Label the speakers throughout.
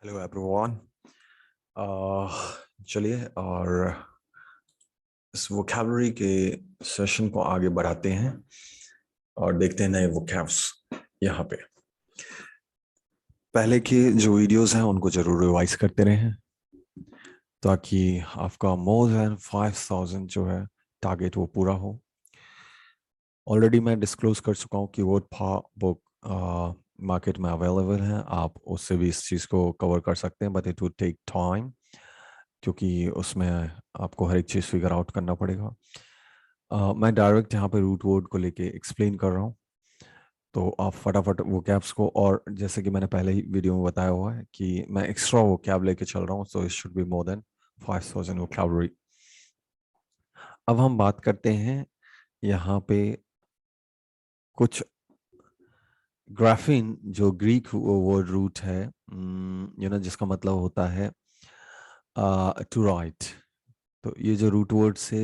Speaker 1: Hello everyone. चलिए और इस वोकैबुलरी के सेशन को आगे बढ़ाते हैं और देखते हैं नए वोकैब्स यहाँ पे। पहले के जो वीडियोस हैं उनको जरूर रिवाइज करते रहें ताकि आपका मोर देन 5000 जो है टारगेट वो पूरा हो। ऑलरेडी मैं डिस्क्लोज कर चुका हूँ कि बुक मार्केट में अवेलेबल है, आप उससे भी इस चीज़ को कवर कर सकते हैं, but it would take time क्योंकि उसमें आपको हर एक चीज़ फिगर आउट करना पड़ेगा। मैं डायरेक्ट यहाँ पे रूट वर्ड को लेके एक्सप्लेन कर रहा हूँ, तो आप फटाफट वो कैब्स को, और जैसे कि मैंने पहले ही वीडियो में बताया हुआ है कि मैं एक्स्ट्रा वो कैब लेके चल रहा हूँ, so it should be more than 5000 vocabulary. अब हम बात करते हैं यहाँ पे कुछ ग्राफीन, जो ग्रीक वर्ड रूट है, जिसका मतलब होता है टू राइट। तो ये जो रूट वर्ड से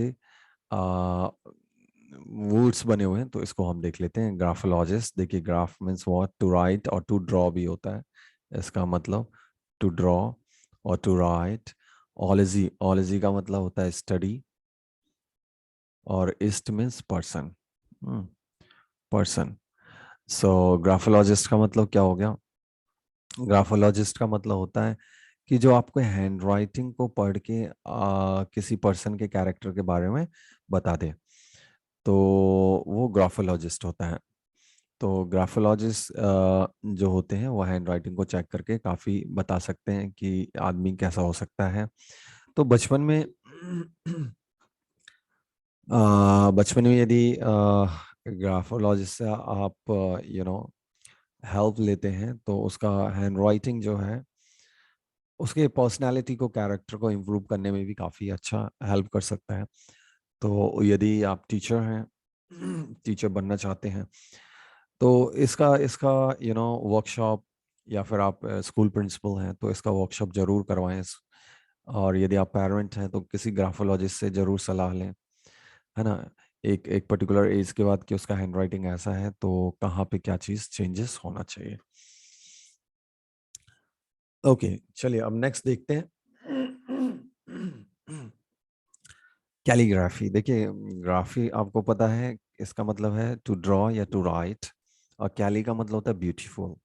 Speaker 1: वर्ड्स बने हुए हैं, तो इसको हम देख लेते हैं। ग्राफोलॉजिस्ट, देखिए graph means what, to write, और टू ड्रॉ भी होता है। इसका मतलब टू ड्रॉ और टू राइट। ओलॉजी, ओलॉजी का मतलब होता है स्टडी, और ist means person, person. So graphologist का मतलब क्या हो गया? ग्राफोलॉजिस्ट का मतलब होता है कि जो आपको हैंड राइटिंग को पढ़ के किसी पर्सन के कैरेक्टर के बारे में बता दे, तो वो ग्राफोलॉजिस्ट होता है। तो ग्राफोलॉजिस्ट जो होते हैं वो हैंड राइटिंग को चेक करके काफ़ी बता सकते हैं कि आदमी कैसा हो सकता है। तो बचपन में यदि ग्राफोलॉजिस्ट से आप हेल्प लेते हैं, तो उसका हैंड राइटिंग जो है उसके पर्सनालिटी को, कैरेक्टर को इम्प्रूव करने में भी काफ़ी अच्छा हेल्प कर सकता है। तो यदि आप टीचर हैं, टीचर बनना चाहते हैं, तो इसका इसका वर्कशॉप, या फिर आप स्कूल प्रिंसिपल हैं तो इसका वर्कशॉप जरूर करवाएं। और यदि आप पेरेंट हैं तो किसी ग्राफोलॉजिस्ट से जरूर सलाह लें, है ना। एक एक पर्टिकुलर एज के बाद कि उसका हैंड राइटिंग ऐसा है तो कहाँ पे क्या चीज़ चेंजेस होना चाहिए। ओके, चलिए अब नेक्स्ट देखते हैं। कैलीग्राफी, देखिए ग्राफी आपको पता है इसका मतलब है टू ड्रॉ या टू राइट, और कैली का मतलब होता है ब्यूटीफुल।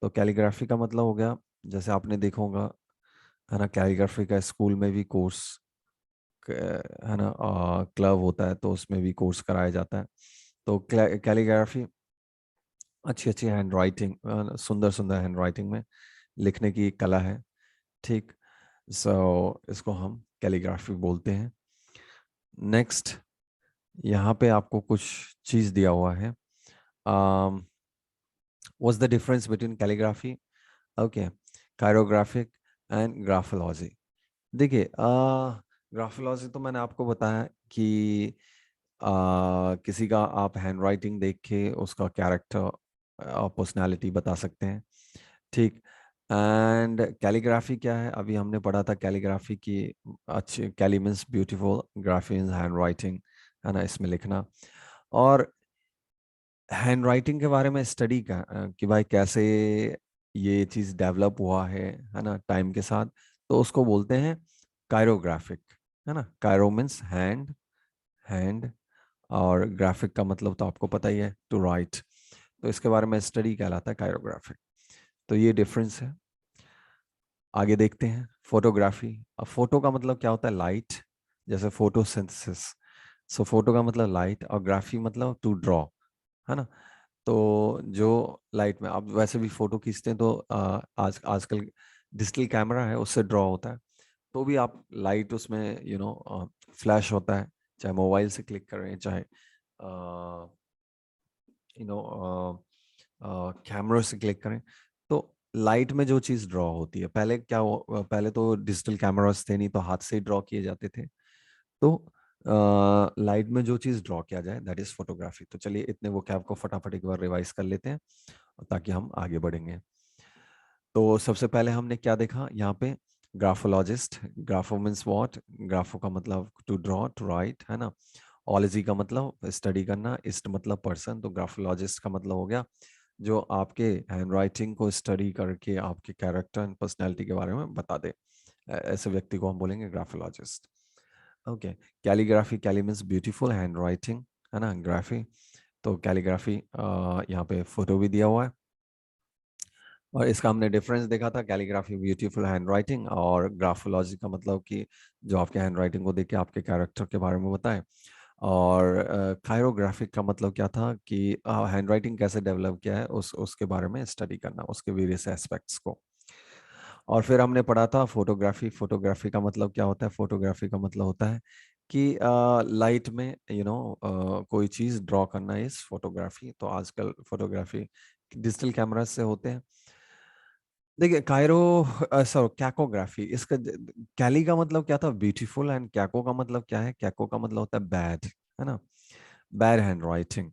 Speaker 1: तो कैलीग्राफी का मतलब हो गया, जैसे आपने देखा होगा, है ना, कैलीग्राफी का स्कूल में भी कोर्स, है ना, क्लब होता है तो उसमें भी कोर्स कराया जाता है। तो कैलीग्राफी अच्छी अच्छी हैंड राइटिंग, सुंदर सुंदर हैंड राइटिंग में लिखने की कला है, ठीक। सो इसको हम कैलीग्राफी बोलते हैं। नेक्स्ट, यहाँ पे आपको कुछ चीज दिया हुआ है। What's the difference between calligraphy, okay, chirographic and graphology. देखिए ग्राफोलॉजी तो मैंने आपको बताया कि किसी का आप हैंड राइटिंग देख के उसका कैरेक्टर और पर्सनालिटी बता सकते हैं, ठीक। एंड कैलीग्राफी क्या है? अभी हमने पढ़ा था कैलीग्राफी की, अच्छी, calli means beautiful, graphy means handwriting, है ना, इसमें लिखना। और हैंड राइटिंग के बारे में स्टडी का कि भाई कैसे ये चीज़ डेवलप हुआ है ना, टाइम के साथ, तो उसको बोलते हैं कायरोग्राफिक, है ना। कायरो मीन्स हैंड, हैंड, और ग्राफिक का मतलब तो आपको पता ही है, टू राइट। तो इसके बारे में स्टडी कहलाता है कायरोग्राफिक। तो ये डिफरेंस है। आगे देखते हैं फोटोग्राफी। अब फोटो का मतलब क्या होता है? लाइट, जैसे फोटोसिंथेसिस। सो फोटो का मतलब लाइट, और ग्राफी मतलब टू ड्रॉ, है ना। तो जो लाइट में आप वैसे भी फोटो खींचते हैं तो आजकल डिजिटल कैमरा है उससे ड्रॉ होता है, तो भी आप लाइट उसमें फ्लैश होता है, चाहे मोबाइल से क्लिक करें, चाहे कैमरा से क्लिक करें, तो लाइट में जो चीज़ ड्रॉ होती है, पहले क्या पहले तो डिजिटल कैमरास थे नहीं, तो हाथ से ही ड्रॉ किए जाते थे। तो लाइट में जो चीज़ ड्रॉ किया जाए दैट इज फोटोग्राफी। तो चलिए इतने वो कैप को फटाफट एक बार रिवाइज कर लेते हैं ताकि हम आगे बढ़ेंगे। तो सबसे पहले हमने क्या देखा यहाँ पे? ग्राफोलॉजिस्ट, ग्राफो मीन्स व्हाट, ग्राफो का मतलब टू ड्रॉ, टू राइट, है ना। ओलॉजी का मतलब स्टडी करना, इस्ट मतलब पर्सन, तो ग्राफोलॉजिस्ट का मतलब हो गया जो आपके हैंडराइटिंग को स्टडी करके आपके कैरेक्टर एंड पर्सनैलिटी के बारे में बता दे। ऐसे व्यक्ति को हम बोलेंगे ग्राफोलॉजिस्ट। ओके, कैलीग्राफी, कैली मीन्स ब्यूटीफुल, हैंडराइटिंग है ना, ग्राफी। तो कैलीग्राफी यहाँ पे फोटो भी दिया हुआ है, और इसका हमने डिफरेंस देखा था, कैलीग्राफी ब्यूटीफुल हैंडराइटिंग, और ग्राफोलॉजी का मतलब कि जो आपके हैंडराइटिंग को देख के आपके कैरेक्टर के बारे में बताए। और कायरोग्राफिक का मतलब क्या था कि हैंडराइटिंग कैसे डेवलप किया है उसके बारे में स्टडी करना, उसके वेरियस एस्पेक्ट्स को। और फिर हमने पढ़ा था फोटोग्राफी। फोटोग्राफी का मतलब क्या होता है? फोटोग्राफी का मतलब होता है कि लाइट में कोई चीज ड्रॉ करना इज फोटोग्राफी। तो आजकल फोटोग्राफी डिजिटल कैमरा से होते हैं। देखिए कैकोग्राफी, इसका कैली का मतलब क्या था? ब्यूटीफुल। एंड कैको का मतलब क्या है? कैको का मतलब होता है बैड, है ना, bad hand writing.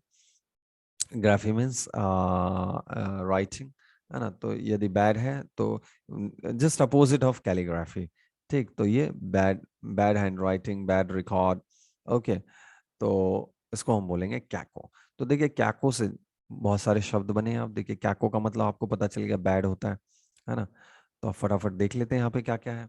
Speaker 1: Graphy means writing, है ना। तो यदि बैड है तो जस्ट अपोजिट ऑफ कैलीग्राफी। ठीक, तो ये bad, bad hand writing, bad record. Okay, तो इसको हम बोलेंगे कैको। तो देखिए कैको से बहुत सारे शब्द बने हैं। आप देखिए कैको का मतलब आपको पता चल गया, बैड होता है ना। तो आप फटाफट देख लेते हैं यहाँ पे क्या क्या है।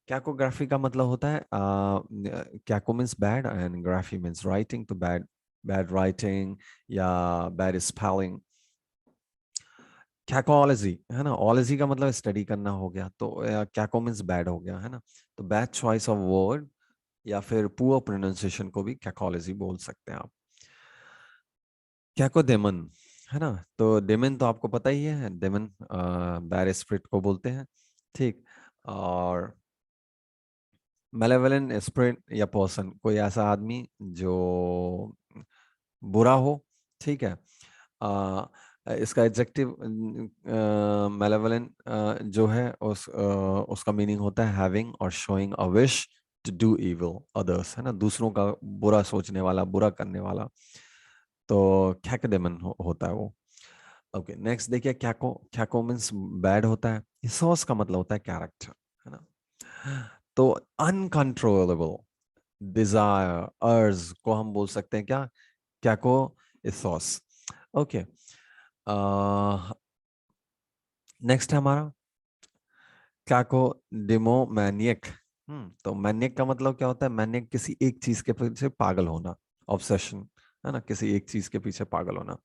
Speaker 1: कैकोग्राफी का मतलब होता है caco means bad and graphy means writing. तो बैड, बैड राइटिंग या बैड स्पेलिंग। कैकोलॉजी, है ना, ओलॉजी का मतलब स्टडी करना हो गया, तो कैको मीन्स बैड हो गया, है ना। तो बैड चॉइस ऑफ वर्ड या फिर पुअर प्रोनाउंसिएशन को भी कैकोलॉजी बोल सकते हैं आप। कैकोडेमन, है ना। तो डेमन तो आपको पता ही है, डेमन बैड स्पिरिट को बोलते हैं। ठीक, और मेलेवलेंट स्पिरिट या पर्सन, कोई ऐसा आदमी जो बुरा हो। ठीक है, अ, इसका एडजेक्टिव मेलेवलेंट जो है उसका मीनिंग होता है हैविंग और showing a wish to do evil others, है ना, दूसरों का बुरा सोचने वाला, बुरा करने वाला। तो कैकोडेमन होता है वो। ओके, नेक्स्ट देखिए कैको। कैको मीन्स बैड होता है। इसोस का मतलब होता है कैरेक्टर, है ना। तो अनकंट्रोलेबल डिजायर, अर्ज को हम बोल सकते हैं क्या? कैको इसोस। ओके, नेक्स्ट है हमारा कैको डिमोमैनियक। तो मैनियक का मतलब क्या होता है? मैनियक किसी एक चीज के पीछे पागल होना, ऑब्सेशन, है ना, किसी एक चीज के पीछे पागल होना।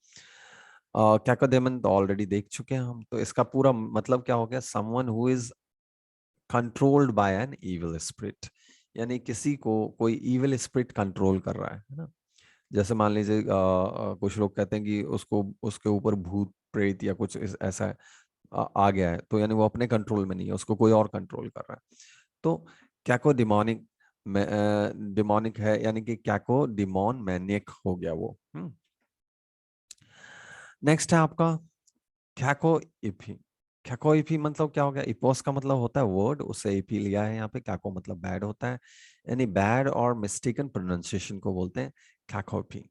Speaker 1: कैकोडेमन तो ऑलरेडी देख चुके हैं हम। तो इसका पूरा मतलब क्या हो गया? Someone who is controlled by an evil spirit, यानी किसी को कोई इविल स्पिरिट कंट्रोल कर रहा है ना। जैसे मान लीजिए कुछ लोग कहते हैं कि उसको, उसके ऊपर भूत प्रेत या कुछ ऐसा आ गया है, तो यानी वो अपने कंट्रोल में नहीं है, उसको कोई और कंट्रोल कर रहा है। तो कैको डिमोनिक, डिमोनिक है, यानी कि कैको डिमोन मैनियक हो गया वो। नेक्स्ट है आपका कैको इफी। कैको इफी मतलब क्या हो गया? इपोस का मतलब होता है वर्ड, उससे इफी लिया है यहाँ पे। कैको मतलब बैड होता है, यानी बैड और मिस्टेकन प्रोनाउंसिएशन को बोलते हैं कैको इफी।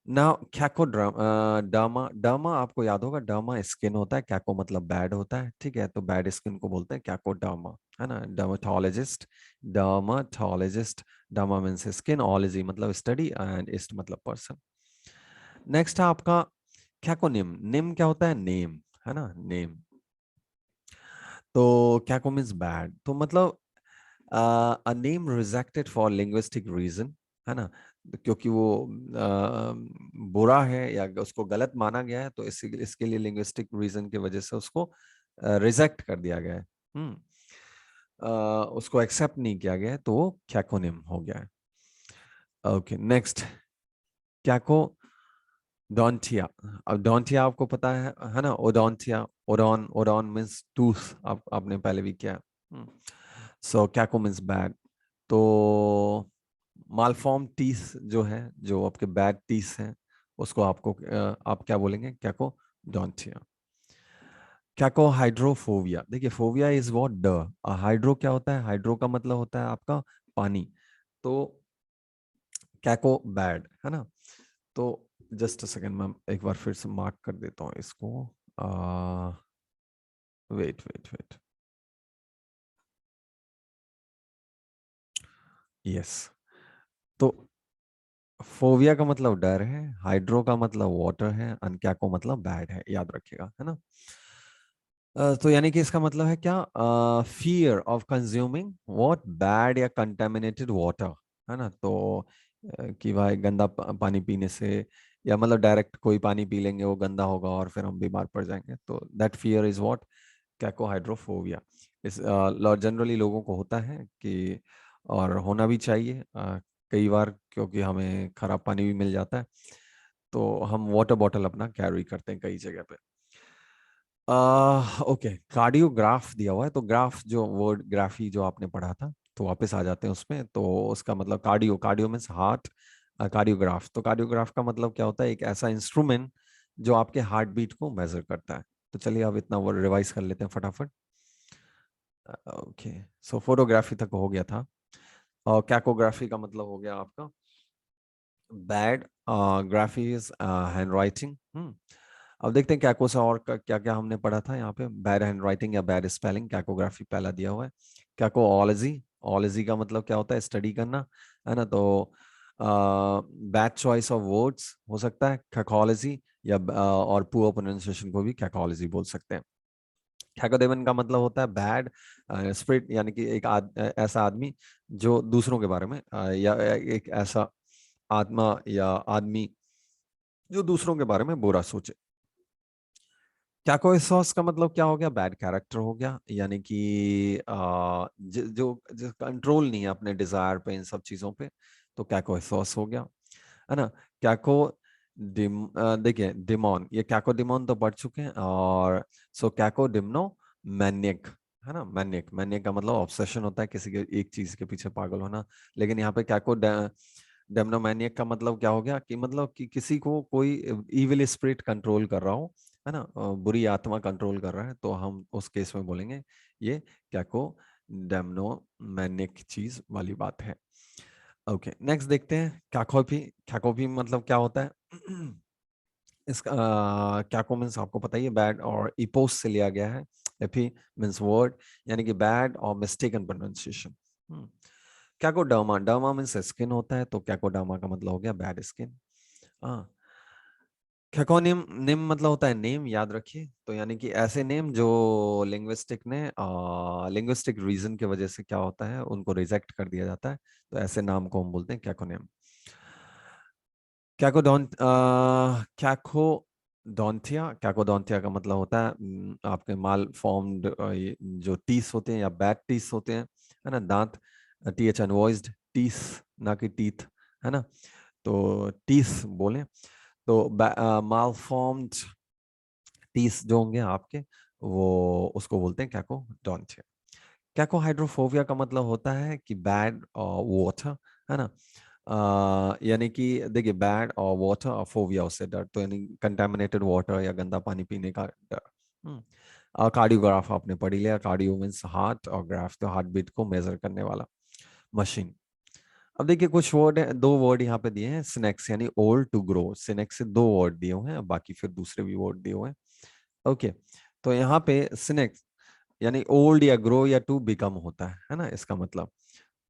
Speaker 1: ना कैको डर्मा, डर्मा आपको याद होगा, डर्मा स्किन होता है, कैको मतलब बैड होता है। ठीक है, तो बैड स्किन को बोलते हैं कैको डर्मा, है ना। Dermatologist, dermatologist, derma means skin, ology मतलब स्टडी, एंड इस्ट मतलब पर्सन। नेक्स्ट है आपका कैकोनिम। निम क्या होता है? नेम, है ना, नेम। तो कैको मीन्स बैड, तो मतलब a name rejected for linguistic reason, है ना। क्योंकि वो बुरा है या उसको गलत माना गया है, तो इसके लिए लिंग्विस्टिक रीजन की वजह से उसको रिजेक्ट कर दिया गया है। अ, उसको एक्सेप्ट नहीं किया गया है, तो वो कैकोनिम हो गया है। ओके, नेक्स्ट कैको डोंटिया। अब डोंटिया आपको पता है ना, ओडोंटिया, ओडोन, ओडोन मीन्स टूथ, आपने पहले भी किया। सो कैको मीन्स बैड। तो मालफॉर्म टीथ जो है, जो आपके बैड टीथ हैं, उसको आपको आप क्या बोलेंगे? कैको डोंटिया। कैको हाइड्रोफोबिया। देखिए फोबिया इज व्हाट? ड। हाइड्रो क्या होता है? हाइड्रो का मतलब होता है आपका पानी। तो कैको बैड, है ना। तो जस्ट अ सेकेंड, मैं एक बार फिर से मार्क कर देता हूँ इसको। Wait wait wait, yes. तो फोबिया का मतलब डर है, हाइड्रो का मतलब वाटर है, अनकैको मतलब बैड है, याद रखिएगा, है ना। तो यानी कि इसका मतलब है क्या, fear of consuming what bad या कंटेमिनेटेड वाटर, है ना। तो कि भाई गंदा पानी पीने से, या मतलब डायरेक्ट कोई पानी पी लेंगे वो गंदा होगा और फिर हम बीमार पड़ जाएंगे, तो दैट फियर इज व्हाट कैकोहाइड्रोफोबिया। इस जनरली लोगों को होता है कि, और होना भी चाहिए कई बार, क्योंकि हमें खराब पानी भी मिल जाता है, तो हम वाटर बॉटल अपना कैरी करते हैं कई जगह पे। ओके, कार्डियोग्राफ दिया हुआ है, तो ग्राफ जो वर्ड ग्राफी जो आपने पढ़ा था, तो वापस आ जाते हैं उसमें। तो उसका मतलब cardio, cardio means heart, cardiograph, तो कार्डियोग्राफ का मतलब क्या होता है, एक ऐसा इंस्ट्रूमेंट जो आपके हार्ट बीट को मेजर करता है। तो चलिए अब इतना वर्ड रिवाइज कर लेते हैं फटाफट। ओके, सो फोटोग्राफी तक हो गया था, और कैकोग्राफी का मतलब हो गया आपका bad, graphy is hand writing. अब देखते हैं कैको से और क्या क्या हमने पढ़ा था यहाँ पे, बैड हैंड राइटिंग या बैड स्पेलिंग, कैकोग्राफी पहला दिया हुआ है। कैकोलॉजी, ओलॉजी का मतलब क्या होता है, स्टडी करना, है ना। तो बैड चॉइस ऑफ वर्ड्स हो सकता है कैकोलॉजी, या और पुअर प्रोनाउंसिएशन को भी कैकोलॉजी बोल सकते हैं। कैकोडेमन का मतलब होता है बैड स्पिरिट, यानी कि एक ऐसा आदमी जो दूसरों के बारे में या एक ऐसा आत्मा या आदमी जो दूसरों के बारे में बुरा सोचे। कैकोइसोस का मतलब क्या हो गया, बैड कैरेक्टर हो गया, यानी कि जो कंट्रोल नहीं है अपने डिजायर पे, इन सब चीजों पे, तो कैकोइसोस हो गया, है ना। कैको देखिए डिमोन, ये कैको डिमोन तो पढ़ चुके हैं, और सो कैको डिमनो मैनियक, है ना। मैनियक, मैनियक का मतलब ऑब्सेशन होता है, किसी के एक चीज के पीछे पागल होना। लेकिन यहाँ पे कैको डेमनोमैनियक का मतलब क्या हो गया, कि मतलब कि किसी को कोई इविल स्पिरिट कंट्रोल कर रहा हो, है ना, बुरी आत्मा कंट्रोल कर रहा है, तो हम उस केस में बोलेंगे ये कैको डेमनोमैनिक चीज वाली बात है। ओके, नेक्स्ट देखते हैं कैकोपी। कैकोपी मतलब क्या होता है इसका, कैको मीन्स आपको पता ही है, बैड, और इपोस से लिया गया है। एपी मीन्स वर्ड, यानी कि बैड और mistaken pronunciation. Cacoderma, derma means skin होता है, तो कैकोडर्मा का मतलब हो गया बैड स्किन। हाँ, कैकोनिम, निम मतलब होता है नेम, याद रखिए। तो यानी कि ऐसे नेम जो लिंग्विस्टिक रीजन की वजह से क्या होता है, उनको रिजेक्ट कर दिया जाता है, तो ऐसे नाम को हम बोलते हैं कैकोनिम। कैकोडोंट कैकोडोंथिया, कैकोडोंथिया का मतलब होता है आपके माल फॉर्म्ड जो टीथ होते हैं या बैड टीथ होते हैं, है ना, दांत, टीएच अनवॉइस्ड, टीथ ना कि टीथ, है ना। तो टीथ बोले, तो माल फॉर्म्ड टीथ जो होंगे आपके, वो उसको बोलते हैं कैकोडोंथिया। कैकोहाइड्रोफोबिया का मतलब होता है कि बैड वाटर, है ना। यानी कि देखिए बैड और वाटर और फोबिया, उससे डर, तो यानी कंटामिनेटेड वाटर या गंदा पानी पीने का डर। कार्डियोग्राफ आपने पढ़ लिया, कार्डियो मीन्स हार्ट, और ग्राफ तो हार्ट बीट को मेजर करने वाला मशीन। अब देखिए कुछ वर्ड है, दो वर्ड यहाँ पे दिए हैं, सिनेक्स यानी ओल्ड टू ग्रो, सिनेक्स से दो वर्ड दिए हुए हैं, बाकी फिर दूसरे भी वर्ड दिए हुए हैं। ओके, तो यहाँ पे सिनेक्स यानी ओल्ड या ग्रो या टू बिकम होता है ना, इसका मतलब।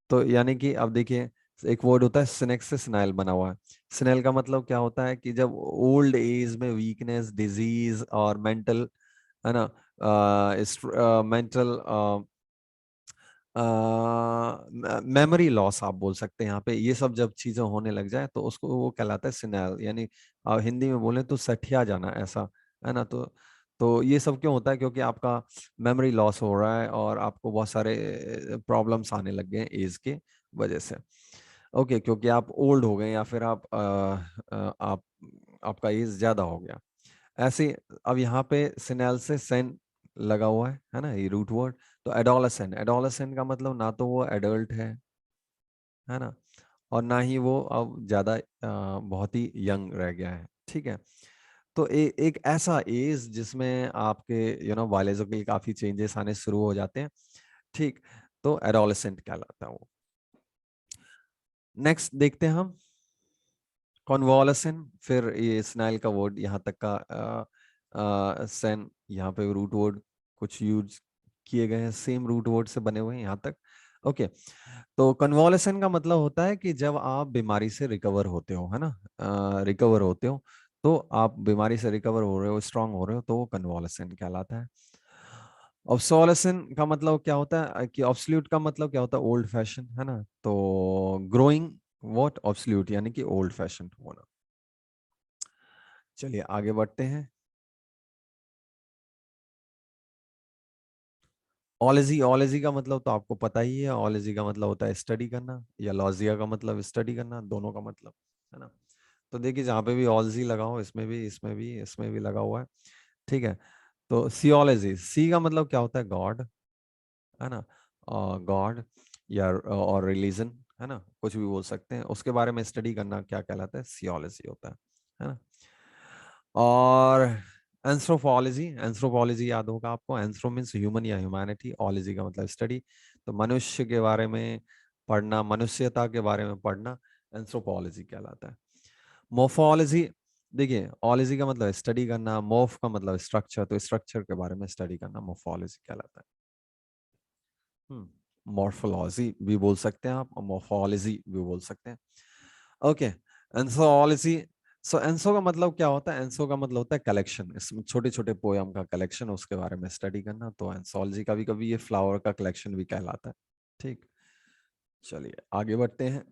Speaker 1: तो यानी कि अब देखिए, एक वर्ड होता है सिनेक्स से स्नाइल बना हुआ है। स्नेल का मतलब क्या होता है, कि जब ओल्ड एज में वीकनेस, डिजीज और मेंटल, है ना, मेंटल मेमोरी लॉस आप बोल सकते हैं यहाँ पे, ये सब जब चीजें होने लग जाए तो उसको वो कहलाता है सिनेल, यानी हिंदी में बोले तो सठिया जाना, ऐसा, है ना। तो ये सब क्यों होता है, क्योंकि आपका मेमोरी लॉस हो रहा है और आपको बहुत सारे प्रॉब्लम्स आने लग गए हैं एज के वजह से। ओके, क्योंकि आप ओल्ड हो गए, या फिर आप आपका एज ज्यादा हो गया, ऐसे। अब यहाँ पे सिनेल से सेन लगा हुआ है ना, ये रूट वर्ड। तो एडोलसेंट, एडोलसेंट का मतलब ना तो वो एडल्ट है ना, और ना ही वो अब ज्यादा बहुत ही यंग रह गया है, ठीक है। तो एक ऐसा एज जिसमें आपके बायोलॉजिकल काफी चेंजेस आने शुरू हो जाते हैं, ठीक। तो एडोलसेंट कहलाता है वो। नेक्स्ट देखते हैं हम कॉन्वॉलसेंट, फिर ये स्नाइल का वर्ड यहाँ तक का सेन, यहाँ पे रूट वर्ड कुछ यूज किए गए हैं, सेम रूट वर्ड से बने हुए हैं यहाँ तक। ओके, तो कन्वॉलेसेंट का मतलब होता है कि जब आप बीमारी से रिकवर होते हो, है ना, रिकवर होते हो, तो आप बीमारी से रिकवर हो रहे हो, स्ट्रांग हो रहे हो, तो वो कन्वॉलेसेंट कहलाता है। ऑब्सोलेसेंट का मतलब क्या होता है कि ऑब्सोल्यूट का मतलब क्या होता है, ओल्ड फैशन, है ना, तो ग्रोइंग व्हाट ऑब्सोल्यूट यानी कि ओल्ड फैशन होना। चलिए आगे बढ़ते हैं। ओलॉजी, ओलॉजी का मतलब तो आपको पता ही है, ओलॉजी का मतलब होता है स्टडी करना, या लॉजिया का मतलब स्टडी करना, दोनों का मतलब, है ना। तो देखिए जहाँ पे भी ऑलजी लगा हो, इसमें भी, इसमें भी, इसमें भी लगा हुआ है, ठीक है। तो सियोलॉजी, सी का मतलब क्या होता है, गॉड, है ना, गॉड या और रिलीजन, है ना, कुछ भी बोल सकते हैं, उसके बारे में स्टडी करना क्या कहलाता है, सियोलॉजी होता है ना। और एंथ्रोपोलॉजी, एंथ्रोपोलॉजी याद होगा आपको, एंथ्रो मीन्स ह्यूमन या ह्यूमैनिटी, ओलॉजी का मतलब स्टडी, तो मनुष्य के बारे में पढ़ना, मनुष्यता के बारे में पढ़ना एंथ्रोपोलॉजी कहलाता है। मोर्फोलॉजी, देखिए ओलॉजी का मतलब स्टडी करना, मोर्फ का मतलब स्ट्रक्चर, तो स्ट्रक्चर के बारे में स्टडी करना मोर्फोलॉजी कहलाता है। मॉर्फोलॉजी भी बोल सकते हैं आप, और मोर्फोलॉजी भी बोल सकते हैं। ओके, एंथ्रोलॉजी, सो एंसो का मतलब क्या होता है, एंसो का मतलब होता है कलेक्शन, इसमें छोटे छोटे पोयम का कलेक्शन, उसके बारे में स्टडी करना, तो एंथोलॉजी कभी कभी ये फ्लावर का कलेक्शन भी कहलाता है। ठीक, चलिए आगे बढ़ते हैं।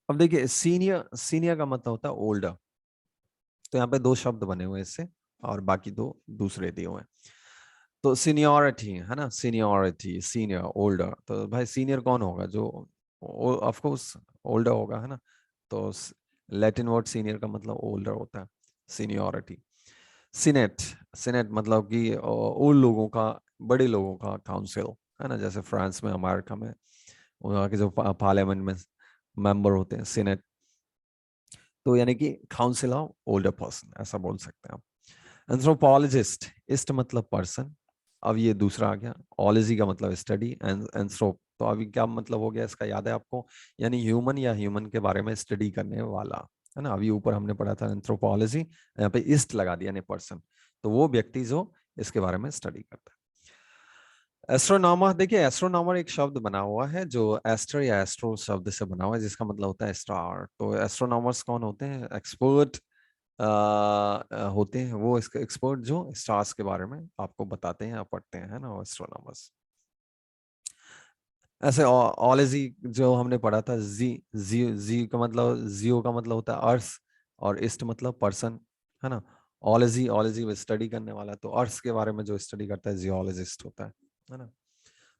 Speaker 1: अब देखिए सीनियर, सीनियर का मतलब होता है ओल्डर, तो यहाँ पे दो शब्द बने हुए हैं इससे, और बाकी दो दूसरे दिए हुए हैं। तो सीनियरिटी, है ना, सीनियरिटी, सीनियर, ओल्डर, तो भाई सीनियर कौन होगा, जो ऑफ कोर्स ओल्डर होगा, है ना। तो लैटिन वर्ड सीनियर का मतलब ओल्डर होता है, सीनियरिटी। सीनेट, सीनेट मतलब कि उन लोगों का, बड़े लोगों का काउंसिल, है ना, जैसे फ्रांस में, अमेरिका में वहाँ के जो पार्लियामेंट में मेंबर होते हैं, सीनेट, तो यानी कि काउंसिल ऑफ ओल्डर पर्सन, ऐसा बोल सकते हैं आप। एंथ्रोपोलॉजिस्ट, इस्ट मतलब पर्सन, अब ये दूसरा आ गया, ओलॉजी का मतलब स्टडी, एंथ्रोप, तो अभी क्या मतलब हो गया इसका, याद है आपको, यानी ह्यूमन या ह्यूमन के बारे में स्टडी करने वाला, है ना। अभी ऊपर हमने पढ़ा था एंथ्रोपोलॉजी, यहाँ पे ईस्ट लगा दिया, यानी पर्सन, तो वो व्यक्ति जो इसके बारे में स्टडी करता है। एस्ट्रोनॉमर, देखिए एस्ट्रोनॉमर एक शब्द बना हुआ है जो एस्ट्रो या एस्ट्रो शब्द से बना हुआ है, जिसका मतलब होता है स्टार, तो एस्ट्रोनॉमर्स कौन होते हैं, एक्सपर्ट होते हैं, वो इसके एक्सपर्ट जो स्टार्स के बारे में आपको बताते हैं या पढ़ते हैं, है ना, एस्ट्रोनॉमर्स। ऐसे ओलॉजी जो हमने पढ़ा था, जी, जी, जी का मतलब, जियो का मतलब होता है अर्थ, और ईस्ट मतलब पर्सन, है ना। ओलॉजी, ओलॉजी में स्टडी करने वाला, तो अर्थ के बारे में जो स्टडी करता है जियोलॉजिस्ट होता है ना।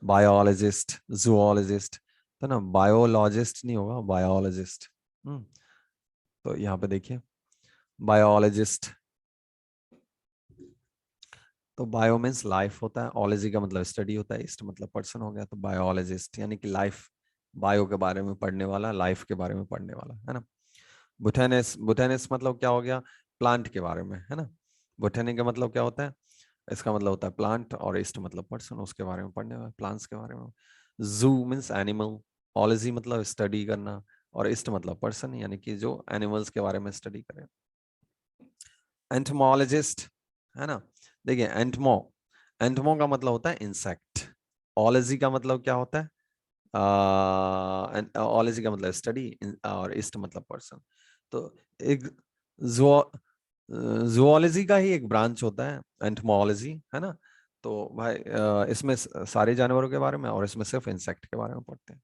Speaker 1: बायोलॉजिस्ट, जूलॉजिस्ट, है ना, बायोलॉजिस्ट नहीं होगा, बायोलॉजिस्ट। हम्म, तो यहाँ पे देखिए बायोलॉजिस्ट, तो बायो मीन्स लाइफ होता है, ओलॉजी का मतलब स्टडी होता है, इस्ट मतलब पर्सन हो गया, तो बायोलॉजिस्ट यानी कि लाइफ, बायो के बारे में पढ़ने वाला, लाइफ के बारे में पढ़ने वाला, है ना। बोटेनिस्ट, बोटेनिस्ट मतलब क्या हो गया, प्लांट के बारे में, है ना। बोटेनिक का मतलब क्या होता है, इसका मतलब होता है प्लांट, और ईस्ट मतलब पर्सन, उसके बारे में पढ़ने वाला, प्लांट्स के बारे में। जू मीन्स एनिमल, ओलॉजी मतलब स्टडी करना, और ईस्ट मतलब पर्सन, यानी कि जो एनिमल्स के बारे में स्टडी करे। एंटमोलॉजिस्ट, है ना, देखिए एंटमो, एंटमो का मतलब होता है इंसेक्ट, ओलॉजी का मतलब क्या होता है, ओलॉजी का मतलब स्टडी, और ईस्ट मतलब पर्सन, तो एक जूलॉजी का ही एक ब्रांच होता है एंटमोलॉजी, है ना। तो भाई इसमें सारे जानवरों के बारे में, और इसमें सिर्फ इंसेक्ट के बारे में पढ़ते हैं।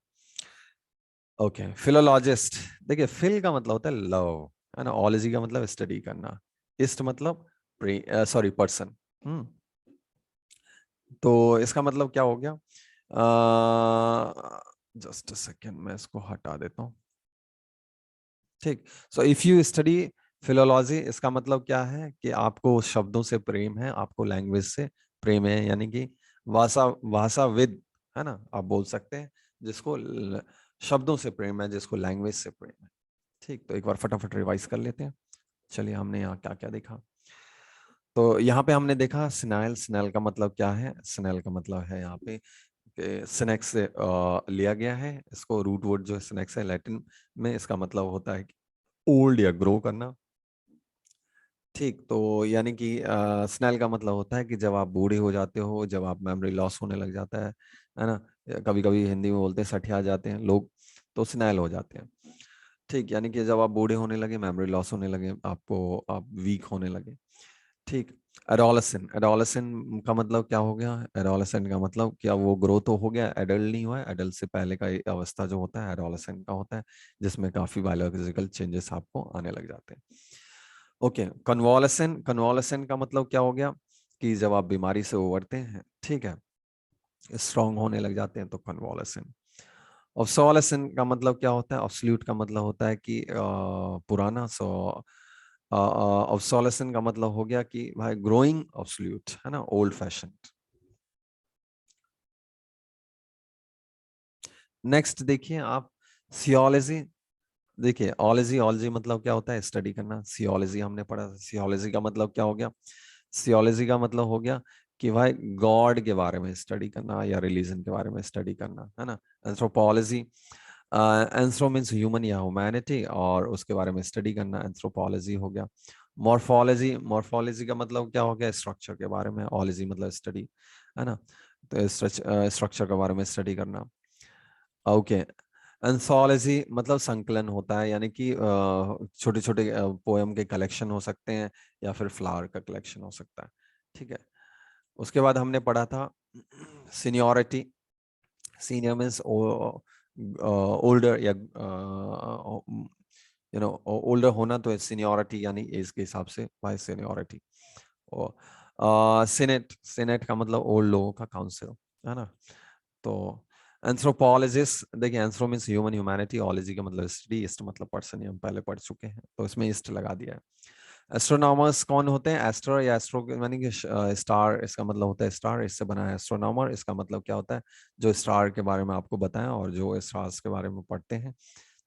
Speaker 1: ओके, फिलोलॉजिस्ट, देखिए फिल का मतलब होता है लव, है ना, ओलॉजी का मतलब स्टडी करना, ईस्ट मतलब सॉरी पर्सन। हम्म, तो इसका मतलब क्या हो गया, जस्ट सेकेंड, मैं इसको हटा देता हूँ। ठीक, so if you study philology, इसका मतलब क्या है कि आपको शब्दों से प्रेम है, आपको लैंग्वेज से प्रेम है, यानी कि भाषा, भाषाविद, है ना, आप बोल सकते हैं, जिसको शब्दों से प्रेम है, जिसको लैंग्वेज से प्रेम है। ठीक, तो एक बार फटाफट रिवाइज कर लेते हैं। चलिए हमने यहाँ क्या क्या देखा, तो यहाँ पे हमने देखा स्नेल, स्नेल का मतलब क्या है, स्नेल का मतलब है यहाँ पे सिनेक्स से लिया गया है, इसको रूट वर्ड जो है सिनेक्स है लैटिन में, इसका मतलब होता है ओल्ड या ग्रो करना। ठीक, तो यानी कि स्नेल का मतलब होता है कि जब आप बूढ़े हो जाते हो, जब आप मेमोरी लॉस होने लग जाता है ना। कभी कभी हिंदी में बोलते हैं सठिया जाते हैं लोग, तो स्नेल हो जाते हैं। ठीक, यानी कि जब आप बूढ़े होने लगे, मेमोरी लॉस होने लगे, आपको आप वीक होने लगे। ठीक। एडोलेसेंट, एडोलेसेंट का मतलब क्या हो गया? एडोलेसेंट का मतलब क्या, वो ग्रो तो हो गया, एडल्ट नहीं हुआ है। एडल्ट से पहले का अवस्था जो होता है एडोलेसेंट का होता है, जिसमें काफी बायोलॉजिकल चेंजेस आपको आने लग जाते हैं। ओके, कन्वालेसेंट, कन्वालेसेंट का मतलब क्या हो गया कि जब आप बीमारी से उबरते हैं, ठीक है, स्ट्रांग होने लग जाते हैं, तो कन्वालेसेंट। ऑब्सोलेसेंट का मतलब क्या होता है? ऑब्सोल्यूट का मतलब होता है कि पुराना। सो ऑब्सोलेसेंट का मतलब हो गया कि भाई ग्रोइंग ऑब्सोल्यूट, है ना, ओल्ड फैशन। नेक्स्ट देखिए आप, सियोलॉजी। देखिए ओलॉजी, ओलॉजी मतलब क्या होता है? स्टडी करना। सियोलॉजी हमने पढ़ा, सियोलॉजी का मतलब क्या हो गया? सियोलॉजी का मतलब हो गया कि भाई गॉड के बारे में स्टडी करना या रिलीजन के बारे में स्टडी करना, है ना। एंथ्रोपोलॉजी, एंथ्रो मीन्स ह्यूमन या ह्यूमैनिटी, और उसके बारे में स्टडी करना एंथ्रोपोलॉजी हो गया। मॉर्फोलॉजी, मॉर्फोलॉजी का मतलब क्या हो गया? स्ट्रक्चर के बारे में। ओलॉजी मतलब स्टडी, है ना, तो स्ट्रक्चर के बारे में स्टडी करना। ओके, एंथोलॉजी मतलब संकलन होता है, यानी कि छोटे छोटे पोएम के कलेक्शन हो सकते हैं, या फिर फ्लावर का कलेक्शन हो सकता है। ठीक है। उसके बाद हमने पढ़ा था सीनियोरिटी। सीनियर मीन्स ओल्डर, या ओल्डर होना, तो सीनियोरिटी यानी एज के हिसाब से बाय सीनियोरिटी। सीनेट, सीनेट का मतलब ओल्ड लोगों का काउंसिल, है ना। तो एंथ्रोपोलॉजिस्ट, देखिए anthro means human humanity, ology का मतलब स्टडी, इस्ट मतलब पर्सन, ये हम पहले पढ़ चुके हैं, तो इसमें इस्ट लगा दिया है। एस्ट्रोनॉमर्स कौन होते हैं? एस्ट्रो या एस्ट्रो यानी कि स्टार, इसका मतलब होता है स्टार, इससे बना है एस्ट्रोनॉमर। इसका मतलब क्या होता है? जो स्टार के बारे में आपको बताया और जो स्टार्स के बारे में पढ़ते हैं,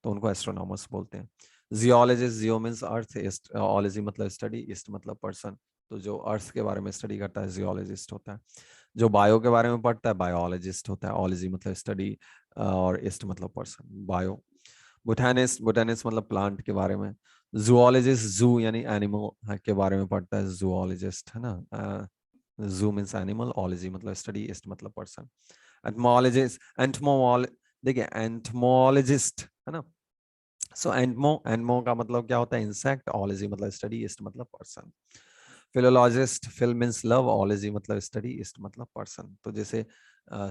Speaker 1: तो उनको एस्ट्रोनॉमर्स बोलते हैं। जियोलॉजिस्ट, जियो मीन्स अर्थ, ओलॉजी मतलब स्टडी, ईस्ट मतलब पर्सन, तो जो अर्थ के बारे में स्टडी करता है जियोलॉजिस्ट होता है। जो बायो के बारे में पढ़ता है बायोलॉजिस्ट होता है। ओलॉजी मतलब स्टडी, और ईस्ट मतलब पर्सन, बायो। बोटानिस्ट, बोटानिस्ट मतलब प्लांट के बारे में। जूओलॉजिस्ट, जू यानी एनिमल के बारे में पढ़ता है, जूओलॉजिस्ट, है ना। जू मीन्स एनिमल, ओलॉजी मतलब स्टडी, ईस्ट मतलब पर्सन। एंटमोलॉजिस्ट, एंटमोल, देखिए एंटमोलॉजिस्ट, है ना। सो एंटमो, एंटमो का मतलब क्या होता है? इंसेक्ट, ओलॉजी मतलब स्टडी, ईस्ट मतलब person. Philologist, phil means love, ology मतलब स्टडी, ईस्ट मतलब पर्सन। तो जैसे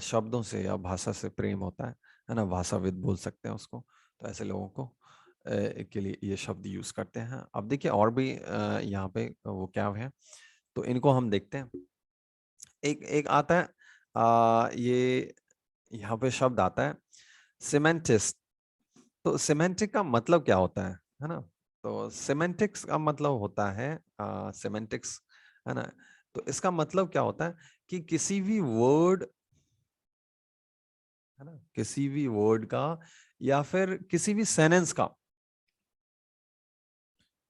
Speaker 1: शब्दों से या भाषा से प्रेम होता है ना, भाषाविद बोल सकते हैं उसको, तो ऐसे लोगों को के लिए ये शब्द यूज करते हैं। अब देखिए और भी यहाँ पे वो क्या है, तो इनको हम देखते हैं। एक एक आता है, ये यहाँ पे शब्द आता है सिमेंटिस्ट। तो सिमेंटिक का मतलब क्या होता है ना। तो सिमेंटिक्स का मतलब होता है, सिमेंटिक्स, है ना। तो इसका मतलब क्या होता है कि किसी भी वर्ड, है ना, किसी भी वर्ड का, या फिर किसी भी सेंटेंस का,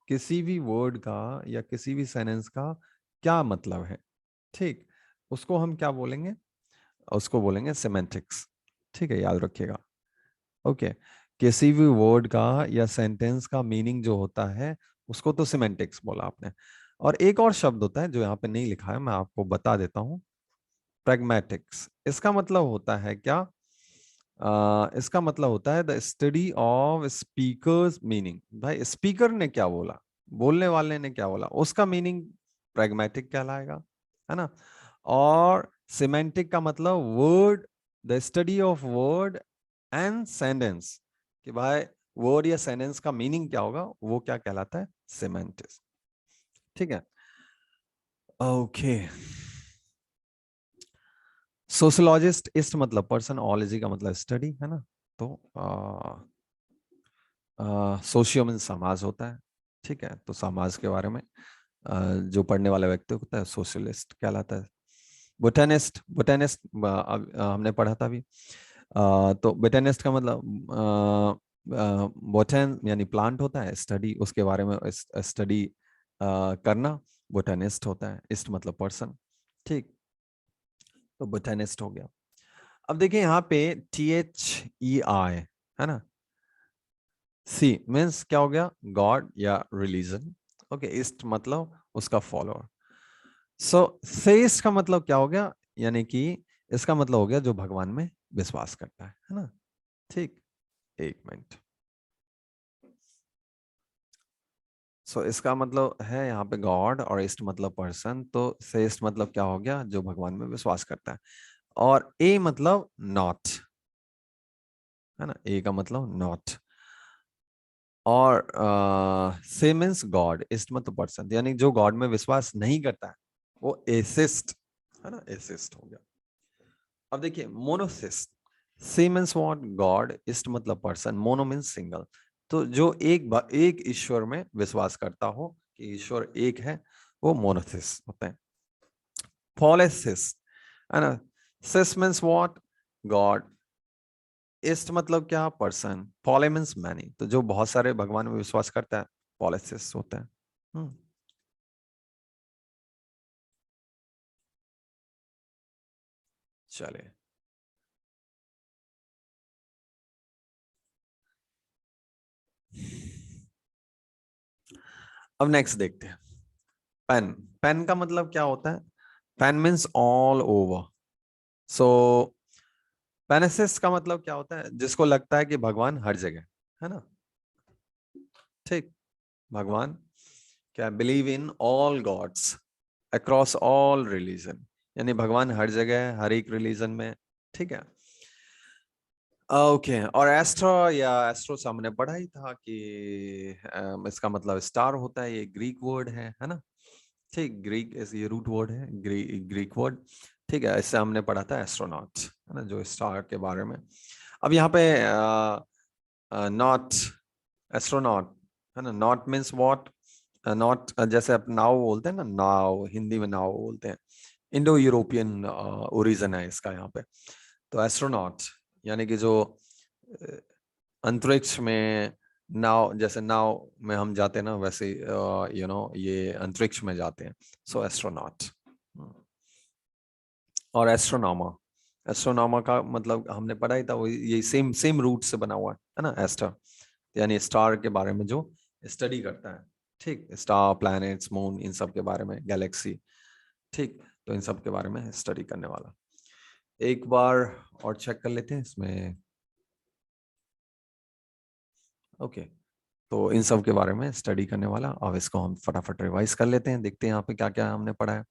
Speaker 1: किसी भी वर्ड का या किसी भी सेंटेंस का क्या मतलब है। ठीक, उसको हम क्या बोलेंगे? उसको बोलेंगे सिमेंटिक्स। ठीक है, याद रखिएगा। ओके, किसी भी वर्ड का या सेंटेंस का मीनिंग जो होता है, उसको तो सिमेंटिक्स बोला आपने। और एक और शब्द होता है जो यहाँ पे नहीं लिखा है, मैं आपको बता देता हूँ, प्रैग्मेटिक्स। इसका मतलब होता है क्या? इसका मतलब होता है the study of speakers meaning. भाई स्पीकर ने क्या बोला, बोलने वाले ने क्या बोला, उसका मीनिंग प्रैग्मेटिक कहलाएगा, है ना। और सिमेंटिक का मतलब word, the study of word and sentence, कि भाई वर्ड या सेंटेंस का मीनिंग क्या होगा, वो क्या कहलाता है? सिमेंटिक्स। ठीक है। ओके, सोशोलॉजिस्ट, इस्ट मतलब पर्सन, ओलॉजी का मतलब स्टडी, है ना। तो सोशियो मीन्स समाज होता है। ठीक है, तो समाज के बारे में जो पढ़ने वाला व्यक्ति होता है सोशलिस्ट कहलाता है। बोटेनिस्ट, बोटेनिस्ट हमने पढ़ा था अभी। तो बोटेनिस्ट का मतलब बोटेन यानी प्लांट होता है, स्टडी उसके बारे में स्टडी करना, बोटेनिस्ट होता है। इस्ट मतलब पर्सन। ठीक, तो बोटेनिस्ट हो गया। अब देखिए यहाँ पे THEI, है ना। सी मीन्स क्या हो गया? गॉड या रिलीजन। ओके, ईस्ट मतलब उसका फॉलोअर। सो सेस्ट का मतलब क्या हो गया, यानी कि इसका मतलब हो गया जो भगवान में विश्वास करता है ना। ठीक, एक मिनट। सो इसका मतलब है यहाँ पे गॉड, और ईस्ट मतलब पर्सन, तो सेस्ट मतलब क्या हो गया, जो भगवान में विश्वास करता है। और ए मतलब नॉट, है ना, ए का मतलब नॉट। और से मीन्स गॉड, ईस्ट मतलब पर्सन, यानी जो गॉड में विश्वास नहीं करता है वो एसिस्ट, है ना, एसिस्ट हो गया। अब देखिए monotheist, theo means what, god, ist मतलब पर्सन, मोनो मीन्स सिंगल। तो जो एक ईश्वर में विश्वास करता हो कि ईश्वर एक है, वो मोनोथिस्ट होते हैं। पॉलीथिस्ट, है ना, सिस मीन्स व्हाट, गॉड, ईस्ट मतलब क्या, पर्सन, पॉली मीन्स मैनी, तो जो बहुत सारे भगवान में विश्वास करता है पॉलीथिस्ट होता है। चलिए, अब नेक्स्ट देखते हैं। पेन, पेन का मतलब क्या होता है, पेन मीन्स ऑल ओवर। सो पेनिसिस का मतलब क्या होता है, जिसको लगता है कि भगवान हर जगह, है ना। ठीक, भगवान क्या, believe in all gods across all religion, यानी भगवान हर जगह है, हर एक रिलीजन में। ठीक है, ओके। और एस्ट्रो, या एस्ट्रो सामने पढ़ा ही था कि इसका मतलब स्टार होता है, ये ग्रीक वर्ड है ना। ठीक, ग्रीक ये रूट वर्ड है, ग्रीक वर्ड। ठीक है, इससे हमने पढ़ा था एस्ट्रोनॉट, है ना, जो स्टार के बारे में। अब यहाँ पे नॉट, एस्ट्रोनॉट, है ना, नॉट मीन्स व्हाट, नॉट जैसे आप नाव बोलते हैं ना, नाव हिंदी में नाव बोलते हैं, इंडो यूरोपियन ओरिजिन है इसका यहाँ पे। तो एस्ट्रोनॉट यानी कि जो अ, अंतरिक्ष में नाव, जैसे नाव में हम जाते हैं ना, वैसे ये अंतरिक्ष में जाते हैं। सो एस्ट्रोनॉट। और एस्ट्रोनॉमर, एस्ट्रोनॉमर का मतलब हमने पढ़ा ही था, वो ये सेम सेम रूट से बना हुआ है ना, एस्टर, यानी स्टार के बारे में जो स्टडी करता है। ठीक, स्टार, प्लैनेट्स, मून, इन सब के बारे में, गैलेक्सी। ठीक, तो इन सब के बारे में स्टडी करने वाला। एक बार और चेक कर लेते हैं इसमें। ओके, तो इन सब के बारे में स्टडी करने वाला, अब इसको हम फटाफट रिवाइज कर लेते हैं, देखते हैं यहाँ पे क्या क्या हमने पढ़ा है।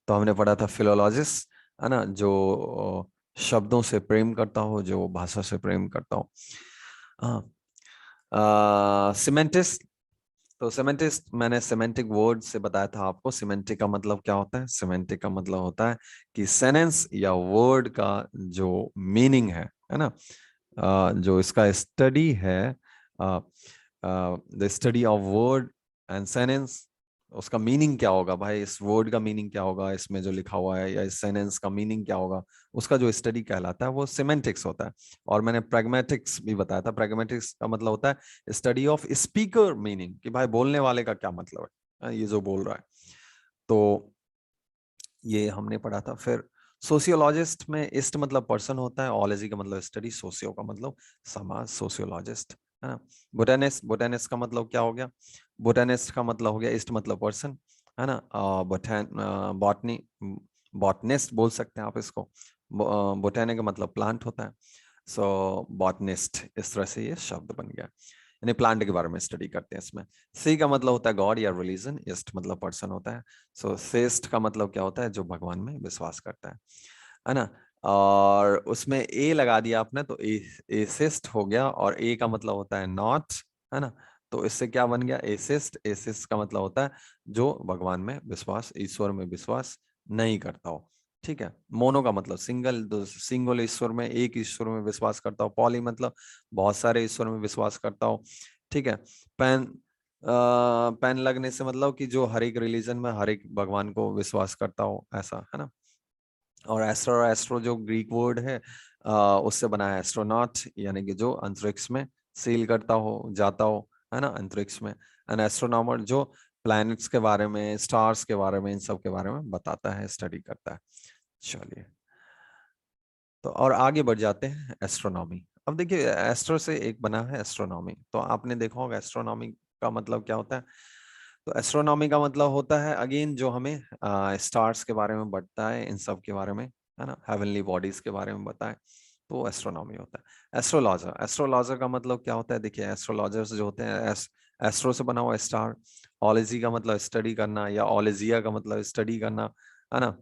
Speaker 1: तो हमने पढ़ा था फिलोलॉजिस्ट, है ना, जो शब्दों से प्रेम करता हो, जो भाषा से प्रेम करता हो। हाँ, सिमेंटिस्ट, तो सिमेंटिस्ट मैंने सिमेंटिक वर्ड से बताया था आपको, सिमेंटिक का मतलब क्या होता है, सिमेंटिक का मतलब होता है कि सेंटेंस या वर्ड का जो मीनिंग है ना, जो इसका स्टडी है, the study of word and sentence, उसका मीनिंग क्या होगा भाई, इस वर्ड का मीनिंग क्या होगा, इसमें जो लिखा हुआ है, या इस सेंटेंस का मीनिंग क्या होगा, उसका जो स्टडी कहलाता है वो सिमेंटिक्स होता है। और मैंने प्रैग्मेटिक्स भी बताया था, प्रैग्मेटिक्स का मतलब होता है स्टडी ऑफ स्पीकर मीनिंग, कि भाई बोलने वाले का क्या मतलब है, ये जो बोल रहा है। तो ये हमने पढ़ा था। फिर सोशियोलॉजिस्ट में इस्ट मतलब पर्सन होता है, ओलॉजी का मतलब स्टडी, सोशियो का मतलब समाज, सोशियोलॉजिस्ट, है ना। बोटेनिस्ट, बोटेनिस्ट का मतलब क्या हो गया, बोटेनिस्ट का मतलब हो गया ईस्ट मतलब पर्सन, है ना। बॉटनी, बॉटनिस्ट बोल सकते हैं आप इसको। बोटेनी का मतलब प्लांट होता है। सो बॉटनिस्ट, इस तरह से ये शब्द बन गया, यानी प्लांट के बारे में स्टडी करते हैं इसमें। सी का मतलब होता है गॉड या रिलीजन, ईस्ट मतलब पर्सन होता है। सो सेस्ट का मतलब क्या होता है, जो भगवान में विश्वास करता है ना। और उसमें ए लगा दिया आपने, तो एसिस्ट हो गया, और ए का मतलब होता है नॉट, है ना। तो इससे क्या बन गया, एसिस्ट, एसिस्ट का मतलब होता है जो भगवान में विश्वास, ईश्वर में विश्वास नहीं करता हो। ठीक है, मोनो का मतलब सिंगल, तो सिंगल ईश्वर में, एक ईश्वर में विश्वास करता हो। पॉली मतलब बहुत सारे ईश्वर में विश्वास करता हो। ठीक है, पेन, पेन लगने से मतलब कि जो हर एक रिलीजन में हर एक भगवान को विश्वास करता हो, ऐसा, है ना। और एस्ट्रो, एस्ट्रो जो ग्रीक वर्ड है, उससे बना है एस्ट्रोनॉट, यानी कि जो अंतरिक्ष में सेल करता हो, जाता हो, है ना, अंतरिक्ष में। एंड एस्ट्रोनॉमर जो प्लैनेट्स के बारे में, स्टार्स के बारे में, इन सब के बारे में बताता है, स्टडी करता है। चलिए, तो और आगे बढ़ जाते हैं, एस्ट्रोनॉमी। अब देखिए, एस्ट्रो से एक बना है एस्ट्रोनॉमी, तो आपने देखा होगा एस्ट्रोनॉमी का मतलब क्या होता है। तो एस्ट्रोनॉमी का मतलब होता है अगेन जो हमें स्टार्स के बारे में बताता है, इन सब के बारे में, है ना, हेवनली बॉडीज के बारे में बताए, तो एस्ट्रोनॉमी होता है। एस्ट्रोलॉजर, एस्ट्रोलॉजर का मतलब क्या होता है? देखिए एस्ट्रोलॉजर्स जो होते हैं, एस्ट्रो से बना हुआ स्टार, ओलॉजी का मतलब स्टडी करना, या ओलेजिया का मतलब स्टडी करना, है ना,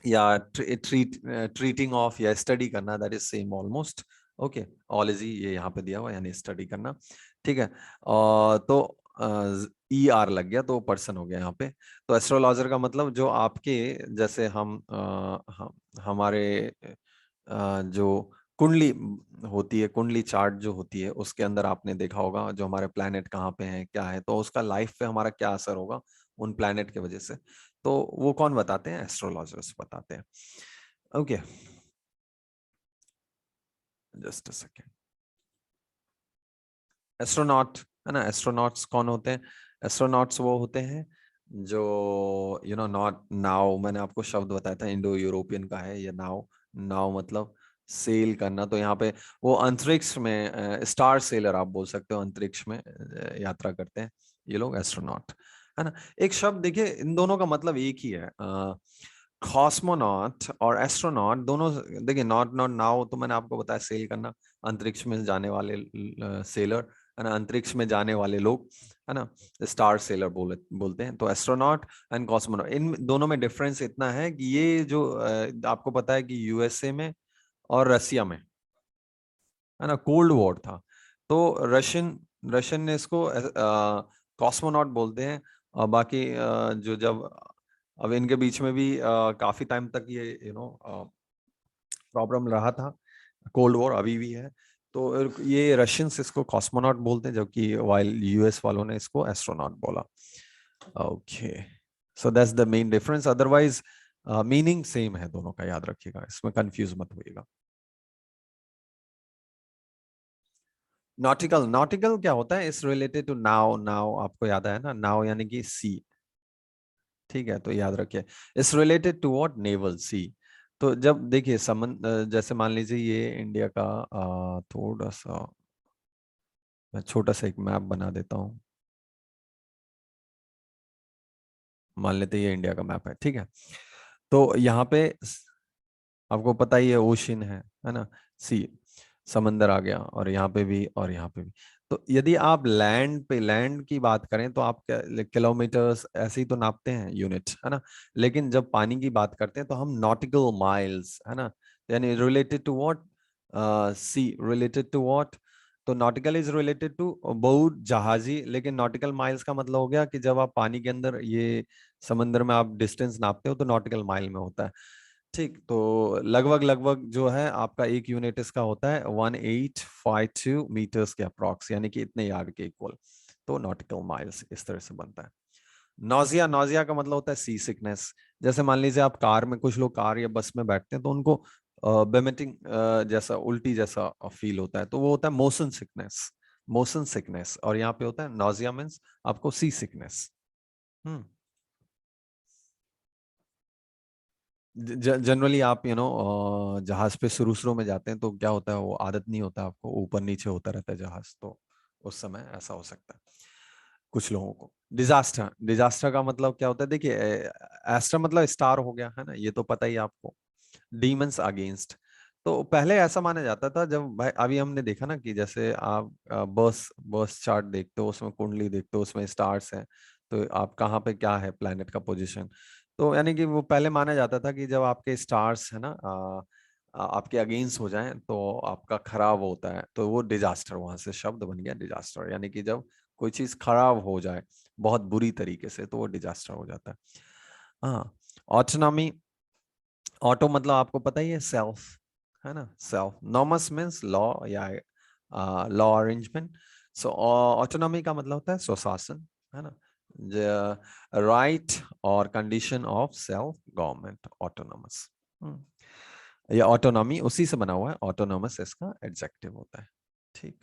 Speaker 1: या ट्रीटिंग ऑफ या स्टडी करना, that is same almost. Okay, ology ये यहाँ पे दिया हुआ यानी स्टडी करना, ठीक है। तो ई आर लग गया तो पर्सन हो गया यहाँ पे। तो एस्ट्रोलॉजर का मतलब जो आपके जैसे हमारे जो कुंडली होती है, कुंडली चार्ट जो होती है, उसके अंदर आपने देखा होगा जो हमारे प्लैनेट कहाँ पे हैं, क्या है, तो उसका लाइफ पे हमारा क्या असर होगा उन प्लैनेट की वजह से, तो वो कौन बताते हैं? एस्ट्रोलॉजर्स बताते हैं। Okay, just a second. Astronaut, है ना, एस्ट्रोनॉट्स कौन होते हैं? एस्ट्रोनॉट्स वो होते हैं जो नॉट नाव, मैंने आपको शब्द बताया था, इंडो यूरोपियन का है ये नाव। नाव मतलब सेल करना, तो यहाँ पे वो अंतरिक्ष में स्टार सेलर आप बोल सकते हो, अंतरिक्ष में यात्रा करते हैं ये लोग, एस्ट्रोनॉट, है ना। एक शब्द देखिए, इन दोनों का मतलब एक ही है, कॉस्मोनॉट और एस्ट्रोनॉट दोनों। देखिए नॉट नॉट नाव तो मैंने आपको बताया सेल करना, अंतरिक्ष में जाने वाले सेलर, है ना, अंतरिक्ष में जाने वाले लोग, है ना, स्टार सेलर बोलते हैं। तो एस्ट्रोनॉट एंड कॉस्मोनॉट, इन दोनों में डिफरेंस इतना है कि ये जो आपको पता है कि यूएसए में और रसिया में, है ना, कोल्ड वॉर था, तो रशियन रशियन ने इसको कॉस्मोनॉट बोलते हैं। और बाकी जो जब अब इनके बीच में भी काफी टाइम तक ये प्रॉब्लम रहा था, कोल्ड वॉर अभी भी है, तो ये रशियंस इसको कॉस्मोनॉट बोलते हैं, जबकि वाइल यूएस वालों ने इसको एस्ट्रोनॉट बोला। Okay, so that's the main difference, otherwise meaning same है दोनों का, याद रखिएगा, इसमें कंफ्यूज मत होइएगा। नॉटिकल, नॉटिकल क्या होता है? इस रिलेटेड टू नाव, नाव आपको याद है ना, नाव यानी कि सी, ठीक है, तो याद रखिए, इस रिलेटेड टू व्हाट? नेवल, सी। तो जब देखिए जैसे मान लीजिए ये इंडिया का थोड़ा सा, मैं छोटा सा एक मैप बना देता हूँ, मान लेते हैं ये इंडिया का मैप है, ठीक है। तो यहाँ पे आपको पता ही है ओशन है ना, सी, समंदर आ गया, और यहाँ पे भी और यहाँ पे भी। तो यदि आप लैंड की बात करें तो आप किलोमीटर्स ऐसे ही तो नापते हैं, यूनिट, है ना। लेकिन जब पानी की बात करते हैं तो हम नॉटिकल माइल्स, है ना, यानी related to what? Sea, related to what? तो nautical is related to boat, जहाजी, लेकिन नॉटिकल माइल्स का मतलब हो गया कि जब आप पानी के अंदर ये समंदर में आप डिस्टेंस नापते हो तो नॉटिकल माइल में होता है, ठीक। तो लगभग लगभग जो है आपका एक यूनिट इसका होता है 1852 मीटर्स के अप्रॉक्स, यानी कि इतने यार्ड के इक्वल, तो नॉटिकल माइल्स इस तरह से बनता है। नौजिया, नौजिया का मतलब होता है सी सिकनेस। जैसे मान लीजिए आप कार में, कुछ लोग कार या बस में बैठते हैं तो उनको बेमेटिंग जैसा, उल्टी जैसा फील होता है, तो वो होता है मोशन सिकनेस, मोशन सिकनेस। और यहाँ पे होता है नौजिया मीन्स आपको सी सिकनेस। हम्म, जनरली आप जहाज पे शुरू शुरू में जाते हैं तो क्या होता है, वो आदत नहीं होता आपको, ऊपर नीचे होता रहता है जहाज, तो उस समय ऐसा हो सकता है कुछ लोगों को। डिजास्टर, डिजास्टर का मतलब क्या होता है? देखिए एस्टर मतलब स्टार हो गया, है ना, ये तो पता ही है आपको। डीमंस अगेंस्ट, तो पहले ऐसा माना जाता था, जब भाई अभी हमने देखा ना कि जैसे आप बस बस चार्ट देखते हो, उसमें कुंडली देखते हो, उसमें स्टार्स हैं, तो आप कहाँ पे क्या है प्लेनेट का पोजीशन, तो यानी कि वो पहले माना जाता था कि जब आपके स्टार्स है ना आपके अगेंस्ट हो जाएं तो आपका खराब होता है, तो वो डिजास्टर, वहां से शब्द बन गया डिजास्टर, यानी कि जब कोई चीज खराब हो जाए बहुत बुरी तरीके से तो वो डिजास्टर हो जाता है। हाँ, ऑटोनॉमी, ऑटो मतलब आपको पता ही है सेल्फ, है ना, सेल्फ। नॉमस मीन्स लॉ या लॉ अरेंजमेंट। सो ऑटोनॉमी का मतलब होता है स्वशासन, है ना, राइट और condition of self government, autonomous. ये ऑटोनॉमी उसी से बना हुआ है, ऑटोनॉमस इसका एडजेक्टिव होता है, ठीक।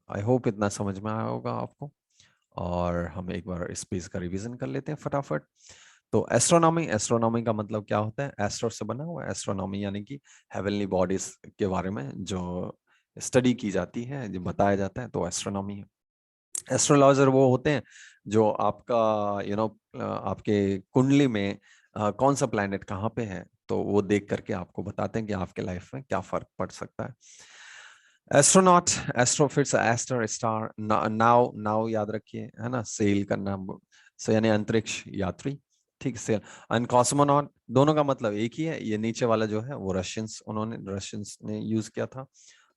Speaker 1: आई होप इतना समझ में आया होगा आपको, और हम एक बार इस पेज का रिवीजन कर लेते हैं फटाफट। तो एस्ट्रोनॉमी, एस्ट्रोनॉमी का मतलब क्या होता है? एस्ट्रो से बना हुआ एस्ट्रोनॉमी, यानी कि हेवनली बॉडीज के बारे में जो स्टडी की जाती है, जो बताया जाता है, तो एस्ट्रोनॉमी है। एस्ट्रोलॉजर वो होते हैं जो आपका आपके कुंडली में कौन सा प्लैनेट कहाँ पे है, तो वो देख करके आपको बताते हैं कि आपके लाइफ में क्या फर्क पड़ सकता है। एस्ट्रोनॉट, एस्ट्रो फिर से एस्टर स्टार, नाव, नाव याद रखिए, है ना, सेल करना, से यानी अंतरिक्ष यात्री, ठीक, सेल। एंड कॉस्मोनॉट, दोनों का मतलब एक ही है। ये नीचे वाला जो है वो रशियंस ने यूज किया था,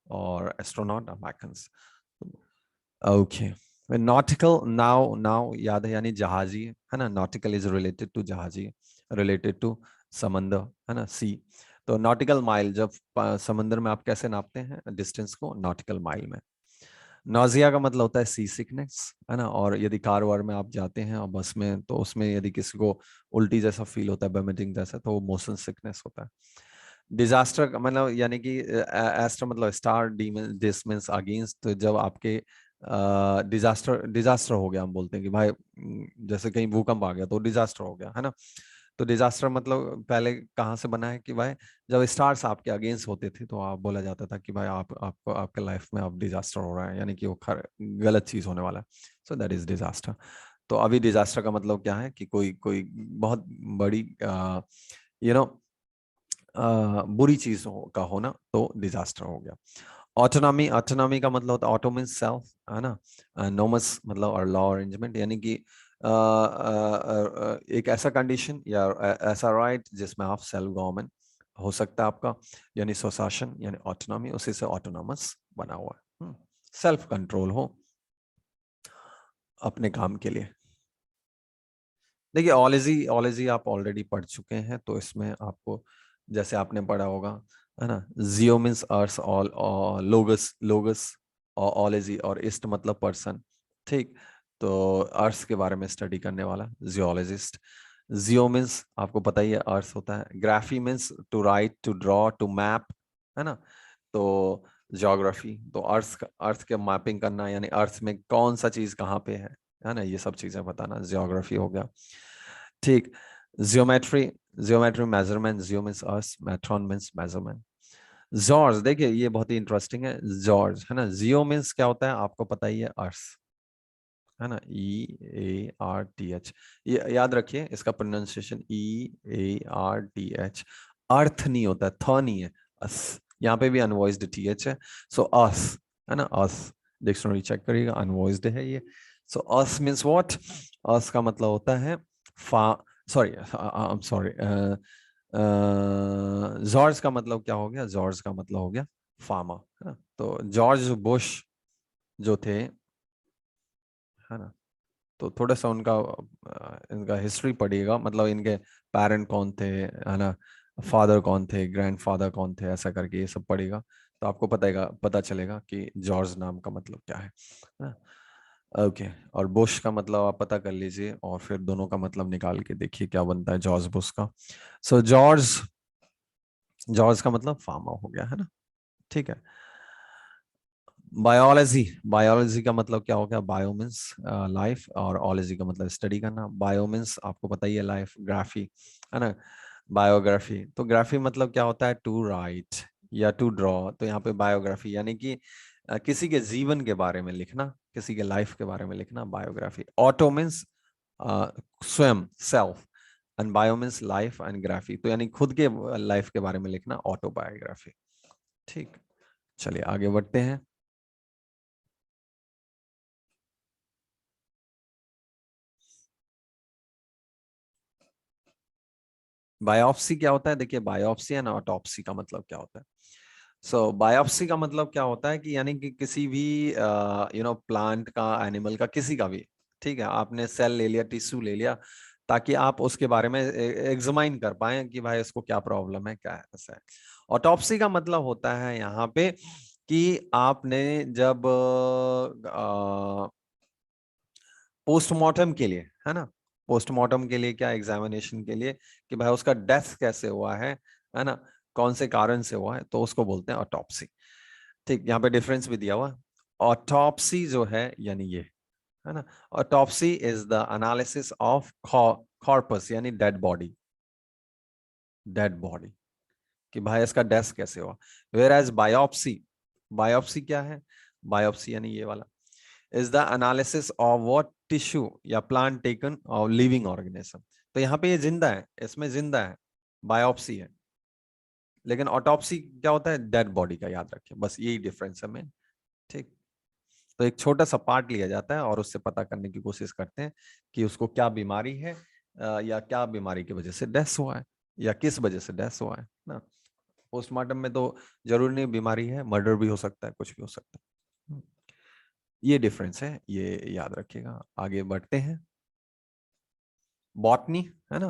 Speaker 1: और एस्ट्रोनॉट अमेरिकन्स। ओके, नॉटिकल, नाव, नाव याद है यानी जहाजी, है ना, नॉटिकल इज रिलेटेड टू जहाजी, रिलेटेड टू समंदर, है ना, सी। तो नॉटिकल माइल, जब समंदर में आप कैसे नापते हैं डिस्टेंस को, नॉटिकल माइल में। नौजिया का मतलब होता है सी सिकनेस, है ना, और यदि कार वार में आप जाते हैं और बस में, तो उसमें यदि किसी को उल्टी जैसा फील होता है, वोमिटिंग जैसा, तो वो मोशन सिकनेस होता है। डिजास्टर का मतलब यानी कि एस्टर मतलब स्टार, दिस मींस अगेंस्ट, तो जब आपके डिजास्टर, डिजास्टर हो गया, हम बोलते हैं कि भाई जैसे कहीं भूकंप आ गया तो डिजास्टर हो गया, है ना। तो डिजास्टर मतलब पहले कहाँ से बना है कि भाई जब स्टार्स आपके अगेंस्ट होते थे, तो आप बोला जाता था कि भाई आपको आपके लाइफ में अब डिजास्टर हो रहा है, यानी कि वो गलत चीज होने वाला है। So that is disaster. तो अभी डिजास्टर का मतलब क्या है कि कोई कोई बहुत बड़ी यू नो बुरी चीज का होना, तो डिजास्टर हो गया। ऑटोनॉमी, ऑटोनॉमी का मतलब होता है, ऑटो मींस सेल्फ, है ना, नोमस मतलब और लॉ अरेंजमेंट, यानी कि एक ऐसा कंडीशन या ऐसा राइट जिसमें आप सेल्फ गवर्नमेंट हो सकता है आपका, यानी स्वशासन, यानी ऑटोनॉमी, उसी से ऑटोनॉमस बना हुआ है, सेल्फ कंट्रोल हो अपने काम के लिए। देखिए ओलॉजी, ओलॉजी आप ऑलरेडी पढ़ चुके हैं, तो इसमें आपको जैसे आपने पढ़ा होगा, है ना, जियो मीन्स अर्थ, ऑल, लोगस, लोगस, और ओलॉजी, और इस्ट मतलब पर्सन, ठीक। तो अर्थ के बारे में स्टडी करने वाला जियोलॉजिस्ट। जियो मीन्स आपको पता ही है अर्थ होता है, graphy means to write, to draw, to map, है ना। तो ज्योग्राफी, तो अर्थ के मैपिंग करना, यानी अर्थ में कौन सा चीज कहाँ पे है ना, ये सब चीजें बताना ज्योग्राफी हो गया, ठीक। जियोमेट्री, जियोमेट्री मेजरमेंट, जियो मींस अर्थ, मेट्रॉन मींस मेजरमेंट। जॉर्ज, देखिए ये बहुत ही इंटरेस्टिंग है, जॉर्ज, है ना, जियो मींस क्या होता है आपको पता ही है, अर्थ, है ना, EARTH, ये याद रखिए, इसका प्रोनाउंसिएशन EARTH। अर्थ नहीं होता है, थ नहीं है, अस, यहाँ पे भी अनवॉइस्ड TH है, सो अस, है ना, अस, डिक्शनरी चेक करिएगा, अनवॉइस्ड है ये। सो अस मीन्स व्हाट, अस का मतलब होता है फा, sorry, I am sorry, George का मतलब क्या हो गया, जॉर्ज का मतलब हो गया फार्मा, है ना। तो जॉर्ज बुश जो थे, है ना, तो थोड़ा सा उनका इनका हिस्ट्री पढ़िएगा, मतलब इनके पेरेंट कौन थे, है ना, फादर कौन थे, ग्रैंडफादर कौन थे, ऐसा करके ये सब पढ़िएगा, तो आपको पता चलेगा कि जॉर्ज नाम का मतलब क्या है ना। ओके, और बुश का मतलब आप पता कर लीजिए, और फिर दोनों का मतलब निकाल के देखिए क्या बनता है जॉर्ज बुश का। सो जॉर्ज, जॉर्ज का मतलब फार्मर हो गया, है ना, ठीक है। बायोलॉजी, बायोलॉजी का मतलब क्या हो गया, बायो मीन्स लाइफ, और ओलॉजी का मतलब स्टडी करना। बायो मीन्स आपको पता ही है लाइफ, ग्राफी, है ना, बायोग्राफी, तो ग्राफी मतलब क्या होता है, टू राइट या टू ड्रॉ, तो यहाँ पे बायोग्राफी यानी कि किसी के जीवन के बारे में लिखना, किसी के लाइफ के बारे में लिखना, बायोग्राफी। ऑटो मीन्स स्वयं, self, and bio means life, and graphy तो यानी खुद के लाइफ के बारे में लिखना, ऑटोबायोग्राफी, ठीक। चलिए आगे बढ़ते हैं। बायोप्सी क्या होता है, देखिए बायोप्सी एंड ऑटोप्सी का मतलब क्या होता है। सो बायोप्सी का मतलब क्या होता है कि यानी कि किसी भी प्लांट का, एनिमल का, किसी का भी, ठीक है, आपने सेल ले लिया, टिश्यू ले लिया, ताकि आप उसके बारे में एग्जामाइन कर पाए कि भाई इसको क्या प्रॉब्लम है, क्या है, ऐसा है। ऑटोप्सी का मतलब होता है यहाँ पे कि आपने जब पोस्टमार्टम के लिए, है ना, पोस्टमार्टम के लिए क्या, एग्जामिनेशन के लिए कि भाई उसका डेथ कैसे हुआ है ना, कौन से कारण से हुआ है, तो उसको बोलते हैं ऑटोप्सी, ठीक। यहाँ पे डिफरेंस भी दिया हुआ, ऑटोप्सी जो है यानी ये, है ना, autopsy is the analysis of corpus, यानी डेड बॉडी, डेड बॉडी, कि भाई इसका डेथ कैसे हुआ। वेयर एज बायोप्सी, बायोप्सी क्या है, बायोप्सी यानी ये वाला, is the analysis of what tissue या प्लांट टेकन और लिविंग ऑर्गेनिज्म। तो यहाँ पे ये जिंदा है, इसमें जिंदा है, बायोप्सी है। लेकिन ऑटोप्सी क्या होता है, डेड बॉडी का, याद रखिए, बस यही डिफरेंस है में। ठीक। तो एक छोटा सा पार्ट लिया जाता है और उससे पता करने की कोशिश करते हैं कि उसको क्या बीमारी है, या क्या बीमारी की वजह से डेथ हुआ है, या किस वजह से डेथ हुआ है ना। पोस्टमार्टम में तो जरूरी नहीं बीमारी है, मर्डर भी हो सकता है, कुछ भी हो सकता है। ये डिफरेंस है, ये याद रखिएगा। आगे बढ़ते हैं। बॉटनी है ना,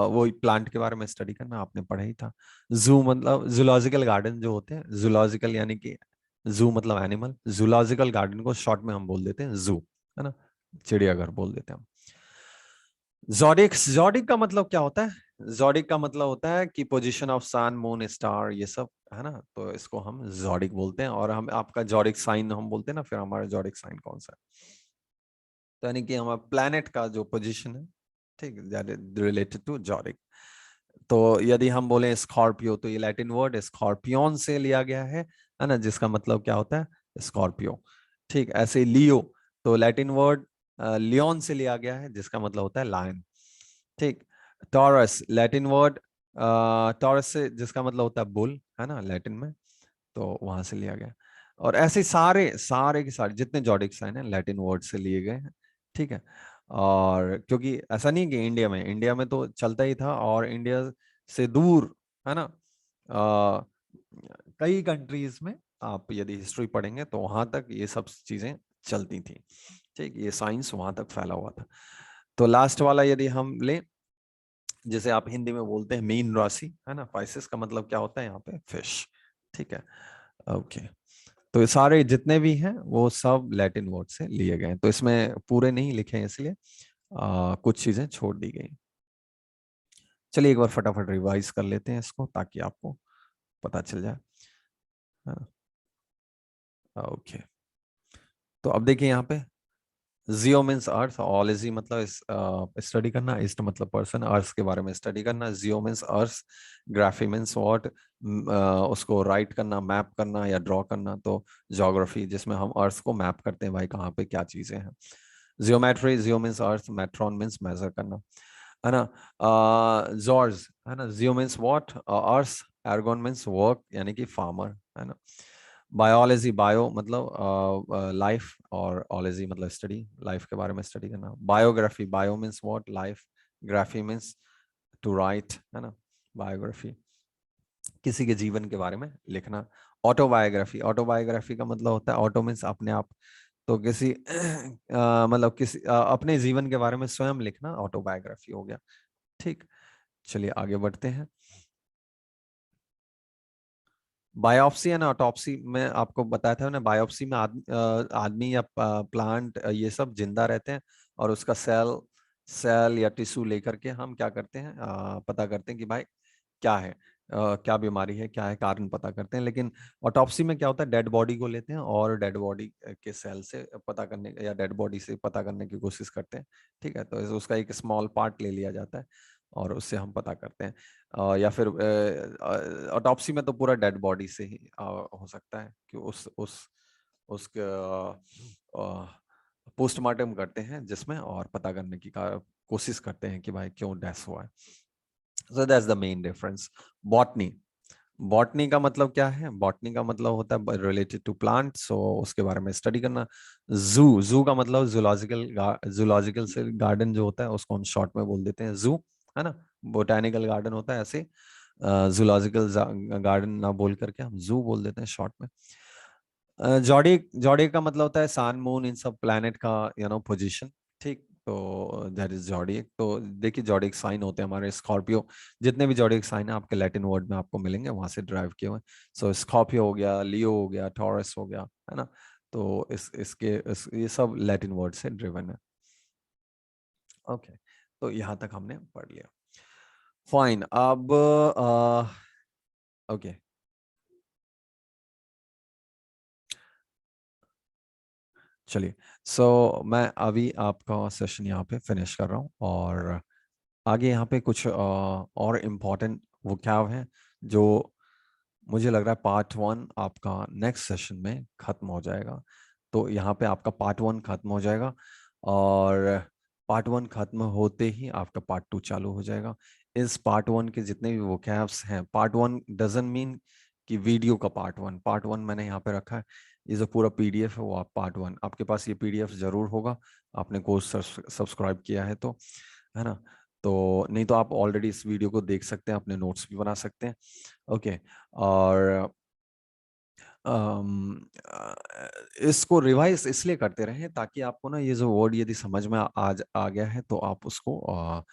Speaker 1: वो प्लांट के बारे में स्टडी करना, आपने पढ़ा ही था। जू मतलब जूलॉजिकल गार्डन जो होते हैं, जूलॉजिकल यानी कि जू मतलब एनिमल, जूलॉजिकल गार्डन को शॉर्ट में हम बोल देते हैं जू, है ना, चिड़ियाघर बोल देते हैं हम। जोडिक, जोडिक का मतलब क्या होता है, जोडिक का मतलब होता है कि position of sun moon star ये सब, है ना। तो इसको हम जोडिक बोलते हैं, और हम आपका जोडिक साइन हम बोलते हैं ना, फिर हमारा जोडिक साइन कौन सा है। तो यानी कि हमारा प्लैनेट का जो पोजीशन है, ठीक, रिलेटेड टू जोडिक। तो यदि हम बोले स्कॉर्पियो, तो ये लैटिन वर्ड स्कॉर्पियोन से लिया गया है ना, जिसका मतलब क्या होता है स्कॉर्पियो। ठीक, ऐसे लियो, तो लैटिन वर्ड लियोन से लिया गया है, जिसका मतलब होता है लायन। ठीक। टॉरस, लैटिन वर्ड टॉरस से, जिसका मतलब होता है बुल, है ना, लैटिन में, तो वहां से लिया गया। और ऐसे सारे सारे के सारे जितने जॉडिक साइन है लैटिन वर्ड से लिए गए हैं। ठीक है। और क्योंकि ऐसा नहीं कि इंडिया में तो चलता ही था, और इंडिया से दूर, है ना, अ, कई कंट्रीज में आप यदि हिस्ट्री पढ़ेंगे तो वहां तक ये सब चीजें चलती थी। ठीक, ये साइंस वहां तक फैला हुआ था। तो लास्ट वाला यदि हम लें, जैसे आप हिंदी में बोलते हैं मीन राशि, है ना, पाइसेस का मतलब क्या होता है यहाँ पे, फिश। ठीक है। ओके। तो ये सारे जितने भी हैं वो सब लैटिन वर्ड से लिए गए हैं, तो इसमें पूरे नहीं लिखे हैं, इसलिए कुछ चीजें छोड़ दी गई। चलिए एक बार फटाफट रिवाइज कर लेते हैं इसको, ताकि आपको पता चल जाए। हाँ, ओके। तो अब देखिए यहाँ पे, जियो मीन्स अर्थ, ऑलजी मतलब स्टडी करना, इस्ट मतलब पर्सन, अर्थ के बारे में स्टडी करना, जियो means earth, graphy means what, उसको राइट करना, मैप करना या ड्रॉ करना, तो ज्योग्राफी, जिसमें हम अर्थ को मैप करते हैं, भाई कहाँ पे क्या चीजें हैं। Geometry, geo means earth, metron means measure करना, है ना। जॉर्ज, है ना, geo means what, earth, ergon means work यानी कि फार्मर, है ना। बायोलॉजी, बायो मतलब लाइफ, और ओलॉजी मतलब स्टडी, लाइफ के बारे में स्टडी करना। Biography, bio means what, life, graphy means to write, है ना, बायोग्राफी, किसी के जीवन के बारे में लिखना। ऑटोबायोग्राफी, ऑटोबायोग्राफी का मतलब होता है, ऑटो मीन्स अपने आप, तो किसी मतलब किसी अपने जीवन के बारे में स्वयं लिखना ऑटोबायोग्राफी हो गया। ठीक। चलिए आगे बढ़ते हैं। बायोप्सी एंड ऑटोप्सी में आपको बताया था ना, बायोप्सी में आदमी या प्लांट ये सब जिंदा रहते हैं, और उसका सेल सेल या टिश्यू लेकर के हम क्या करते हैं, पता करते हैं कि भाई क्या है, क्या बीमारी है, क्या है, कारण पता करते हैं। लेकिन ऑटोप्सी में क्या होता है, डेड बॉडी को लेते हैं और डेड बॉडी के सेल से पता करने, या डेड बॉडी से पता करने की कोशिश करते हैं। ठीक है, तो उसका एक स्मॉल पार्ट ले लिया जाता है और उससे हम पता करते हैं। या फिर ऑटोप्सी में तो पूरा डेड बॉडी से ही हो सकता है कि उसके पोस्टमार्टम करते हैं, जिसमें और पता करने की कोशिश करते हैं कि भाई क्यों डेथ हुआ है। So that's the main difference. Botany, botany का मतलब क्या है, बॉटनी का मतलब होता है रिलेटेड टू प्लांट, सो उसके बारे में स्टडी करना। जू, जू का मतलब जूलॉजिकल, जूलॉजिकल से गार्डन जो होता है उसको हम शॉर्ट में बोल देते हैं जू, है ना। बोटानिकल गार्डन होता है, ऐसे जूलॉजिकल गार्डन ना बोल करके हम जू बोल देते हैं शॉर्ट में। जॉडिक, जॉडिक का मतलब होता है सन मून इन सब प्लैनेट का पोजीशन। ठीक, तो दैट इज जॉडिक। तो देखिए जॉडिक साइन होते हैं हमारे स्कॉर्पियो, जितने भी जॉडिक साइन है आपके लैटिन वर्ड में आपको मिलेंगे, वहां से ड्राइव किए हुए। सो स्कॉर्पियो हो गया, लियो हो गया, टॉरस हो गया, है ना। तो ये सब लैटिन वर्ड से ड्रिवन है। ओके, तो यहाँ तक हमने पढ़ लिया। फाइन, अब ओके, चलिए। मैं अभी आपका सेशन यहाँ पे फिनिश कर रहा हूँ, और आगे यहाँ पे कुछ और इम्पोर्टेंट वोकैब हैं, जो मुझे लग रहा है पार्ट 1 आपका नेक्स्ट सेशन में खत्म हो जाएगा। तो यहाँ पे आपका पार्ट 1 खत्म हो जाएगा, और पार्ट 1 खत्म होते ही आपका पार्ट 2 चालू हो जाएगा। इस पार्ट 1 के जितने भी वोकैब्स हैं, पार्ट 1 डजंट मीन कि वीडियो का पार्ट 1 मैंने यहाँ पे रखा है। ये जो पूरा पीडीएफ है वो आप पार्ट 1, आपके पास ये पीडीएफ जरूर होगा, आपने कोर्स सब्सक्राइब किया है तो, है ना। तो नहीं तो आप ऑलरेडी इस वीडियो को देख सकते हैं, अपने नोट्स भी बना सकते हैं। ओके। और इसको रिवाइज इसलिए करते रहें ताकि आपको ना ये जो वर्ड यदि समझ में आज आ गया है तो आप उसको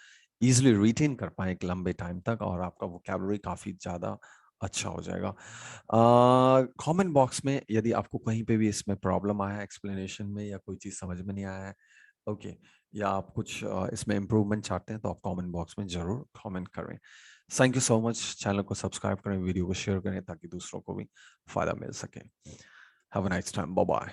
Speaker 1: इजिली रिटेन कर पाए एक लंबे टाइम तक, और आपका वोकैबुलरी काफी ज्यादा अच्छा हो जाएगा। कमेंट बॉक्स में यदि आपको कहीं पे भी इसमें प्रॉब्लम आया है एक्सप्लेनेशन में, या कोई चीज समझ में नहीं आया है, ओके, या आप कुछ इसमें इम्प्रूवमेंट चाहते हैं, तो आप कमेंट बॉक्स में जरूर कमेंट करें। Thank you so much. Channel को सब्सक्राइब करें, वीडियो को शेयर करें ताकि दूसरों को भी फायदा मिल सके। Have a nice time, bye bye.